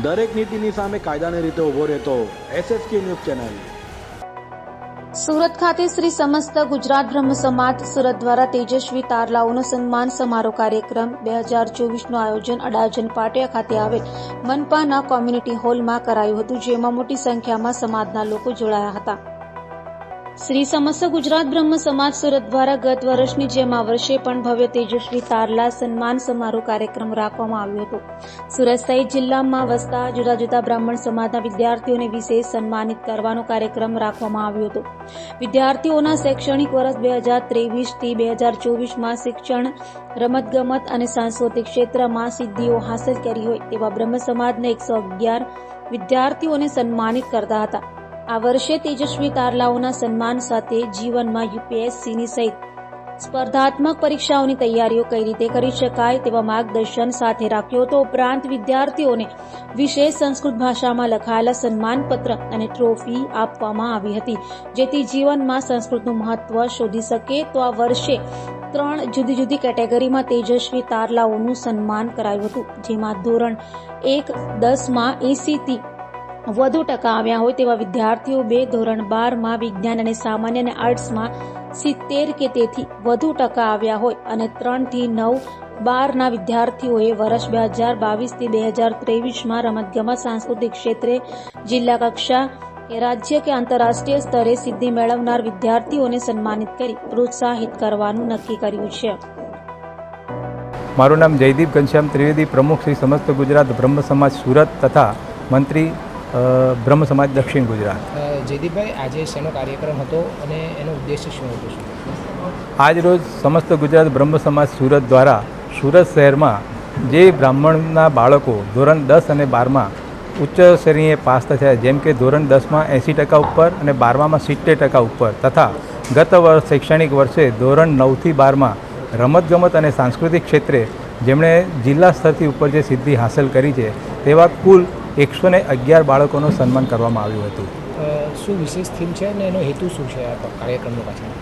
દરેક નીતિની સામે કાયદાની રીતે ઊભો રહેતો SSK ન્યૂઝ ચેનલ। સુરત ખાતે શ્રી સમસ્ત ગુજરાત બ્રહ્મ સમાજ સુરત દ્વારા તેજસ્વી તારલાઓનો સન્માન સમારોહ કાર્યક્રમ 2024નું આયોજન અડાજણ પાટિયા ખાતે આવેલ મનપાના કોમ્યુનિટી હોલમાં કરાયું હતું, જેમાં મોટી સંખ્યામાં સમાજના લોકો જોડાયા હતા। શ્રી સમસ્ત ગુજરાત બ્રહ્મ સમાજ સુરત દ્વારા ગત વર્ષની જેમ આ વર્ષે પણ ભવ્ય તેજસ્વી તારલા સન્માન સમારોહ કાર્યક્રમ રાખવામાં આવ્યો હતો। સુરત સહિત જિલ્લામાં વસતા જુદા જુદા બ્રાહ્મણ સમાજના વિદ્યાર્થીઓને વિશેષ સન્માનિત કરવાનો કાર્યક્રમ રાખવામાં આવ્યો હતો। વિદ્યાર્થીઓના શૈક્ષણિક વર્ષ 2023 થી 2024માં શિક્ષણ, રમતગમત અને સાંસ્કૃતિક ક્ષેત્રમાં સિદ્ધિઓ હાંસલ કરી હોય તેવા બ્રહ્મ સમાજના 111 વિદ્યાર્થીઓને સન્માનિત કરતા હતા। આ વર્ષે તેજસ્વી તારલાઓના સન્માન સાથે જીવનમાં UPSCની સહિત સ્પર્ધાત્મક પરીક્ષાઓની તૈયારીઓ કઈ રીતે કરી શકાય તેવા માર્ગદર્શન સાથે રાખ્યો હતો। ઉપરાંત વિદ્યાર્થીઓને વિશેષ સંસ્કૃત ભાષામાં લખાયેલા સન્માનપત્ર અને ટ્રોફી આપવામાં આવી હતી, જેથી જીવનમાં સંસ્કૃતનું મહત્વ શોધી શકે। તો આ વર્ષે 3 જુદી જુદી કેટેગરીમાં તેજસ્વી તારલાઓનું સન્માન કરાયું હતું, જેમાં ધોરણ 1-10માં 80 થી વધુ ટકા આવ્યા હોય તેવા વિદ્યાર્થીઓ, 2 ધોરણ 12માં વિજ્ઞાન અને સામાન્ય અને આર્ટ્સમાં 70 કે તેથી વધુ ટકા આવ્યા હોય અને 3 થી 9-12ના વિદ્યાર્થીઓએ વર્ષ 2022 થી 2023માં રમતગમત સાંસ્કૃતિક ક્ષેત્રે જિલ્લા કક્ષા કે રાજ્ય કે આંતરરાષ્ટ્રીય સ્તરે સિદ્ધિ મેળવનાર વિદ્યાર્થીઓને સન્માનિત કરી પ્રોત્સાહિત કરવાનું નક્કી કર્યું છે। મારું નામ જયદીપ ઘનશ્યામ ત્રિવેદી, પ્રમુખ શ્રી સમસ્ત ગુજરાત બ્રહ્મ સમાજ સુરત તથા મંત્રી બ્રહ્મ સમાજ દક્ષિણ ગુજરાત। જયદીપભાઈ, આજે શેનો કાર્યક્રમ હતો અને એનો ઉદ્દેશ્ય શું હતો? આજ રોજ સમસ્ત ગુજરાત બ્રહ્મ સમાજ સુરત દ્વારા સુરત શહેરમાં જે બ્રાહ્મણના બાળકો ધોરણ 10 અને 12માં ઉચ્ચ શ્રેણીએ પાસ થયા, જેમ કે ધોરણ 10માં 80% ઉપર અને 12માં 70% ઉપર તથા ગત શૈક્ષણિક વર્ષે ધોરણ 9 થી 12માં રમતગમત અને સાંસ્કૃતિક ક્ષેત્રે જેમણે જિલ્લા સ્તરથી ઉપર જે સિદ્ધિ હાંસલ કરી છે તેવા કુલ 111 બાળકોનું સન્માન કરવામાં આવ્યું હતું। શું વિશેષ થીમ છે અને એનો હેતુ શું છે આ કાર્યક્રમનો પાછળ?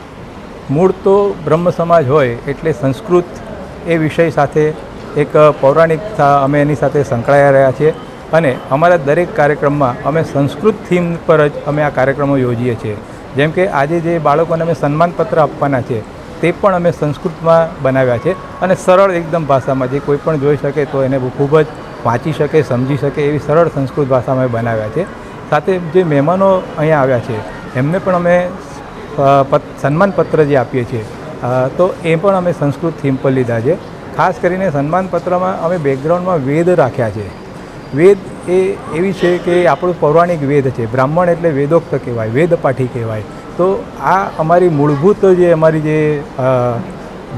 મૂળ તો બ્રહ્મ સમાજ હોય એટલે સંસ્કૃત એ વિષય સાથે એક પૌરાણિકતા અમે એની સાથે સંકળાયા રહ્યા છીએ અને અમારા દરેક કાર્યક્રમમાં અમે સંસ્કૃત થીમ પર જ અમે આ કાર્યક્રમો યોજીએ છીએ। જેમ કે આજે જે બાળકોને અમે સન્માનપત્ર આપવાના છે તે પણ અમે સંસ્કૃતમાં બનાવ્યા છે અને સરળ એકદમ ભાષામાં જે કોઈ પણ જોઈ શકે તો એને ખૂબ જ વાંચી શકે, સમજી શકે એવી સરળ સંસ્કૃત ભાષામાં બનાવ્યા છે। સાથે જે મહેમાનો અહીંયા આવ્યા છે એમને પણ અમે સન્માનપત્ર જે આપીએ છીએ તો એ પણ અમે સંસ્કૃત થીમ પર લીધા છે। ખાસ કરીને સન્માનપત્રમાં અમે બેકગ્રાઉન્ડમાં વેદ રાખ્યા છે। વેદ એ એવી છે કે આપણું પૌરાણિક વેદ છે, બ્રાહ્મણ એટલે વેદોક્ત કહેવાય, વેદપાઠી કહેવાય। તો આ અમારી મૂળભૂત અમારી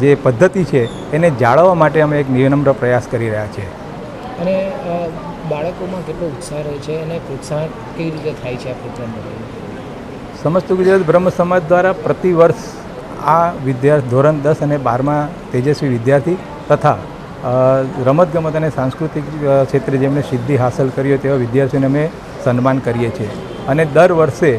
જે પદ્ધતિ છે એને જાળવવા માટે અમે એક વિનમ્ર પ્રયાસ કરી રહ્યા છીએ। અને બાળકોમાં કેટલો ઉત્સાહ રહે છે અને પ્રોત્સાહન કેવી રીતે થાય છે આ પ્રોગ્રામ? સમસ્ત ગુજરાત બ્રહ્મ સમાજ દ્વારા પ્રતિ વર્ષ આ ધોરણ 10 અને 12માં તેજસ્વી વિદ્યાર્થી તથા રમતગમત અને સાંસ્કૃતિક ક્ષેત્રે જેમણે સિદ્ધિ હાંસલ કરી હોય તેવા વિદ્યાર્થીઓને અમે સન્માન કરીએ છીએ અને દર વર્ષે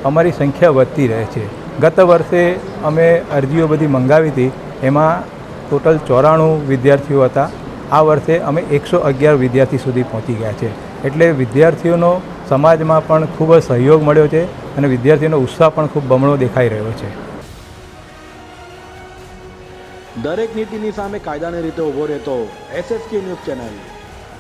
અમારી સંખ્યા વધતી રહે છે। ગત વર્ષે અમે અરજીઓ બધી મંગાવી હતી, એમાં ટોટલ 94 વિદ્યાર્થીઓ હતા। આ વર્ષે અમે 111 વિદ્યાર્થી સુધી પહોંચી ગયા છે, એટલે વિદ્યાર્થીઓનો સમાજમાં પણ ખૂબ જ સહયોગ મળ્યો છે અને વિદ્યાર્થીઓનો ઉત્સાહ પણ ખૂબ બમણો દેખાઈ રહ્યો છે। દરેક નીતિની સામે કાયદાની રીતે ઊભો રહેતો SSK ન્યૂઝ ચેનલ।